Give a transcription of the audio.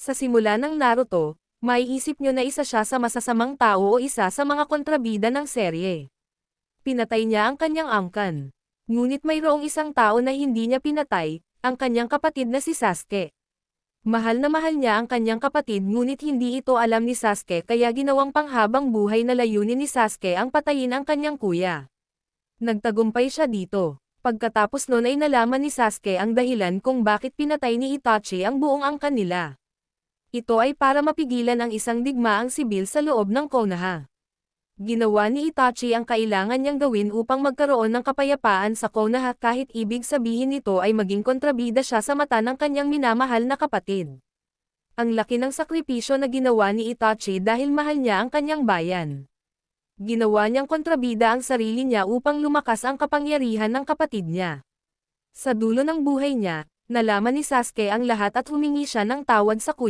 Sa simula ng Naruto, maiisip nyo na isa siya sa masasamang tao o isa sa mga kontrabida ng serye. Pinatay niya ang kanyang angkan. Ngunit mayroong isang tao na hindi niya pinatay, ang kanyang kapatid na si Sasuke. Mahal na mahal niya ang kanyang kapatid ngunit hindi ito alam ni Sasuke kaya ginawang panghabang buhay na layunin ni Sasuke ang patayin ang kanyang kuya. Nagtagumpay siya dito. Pagkatapos nun ay nalaman ni Sasuke ang dahilan kung bakit pinatay ni Itachi ang buong angkan nila. Ito ay para mapigilan ang isang digmaang sibil sa loob ng Konoha. Ginawa ni Itachi ang kailangan niyang gawin upang magkaroon ng kapayapaan sa Konoha kahit ibig sabihin nito ay maging kontrabida siya sa mata ng kanyang minamahal na kapatid. Ang laki ng sakripisyo na ginawa ni Itachi dahil mahal niya ang kanyang bayan. Ginawa niyang kontrabida ang sarili niya upang lumakas ang kapangyarihan ng kapatid niya. Sa dulo ng buhay niya, nalaman ni Sasuke ang lahat at humingi siya ng tawad sa kuya.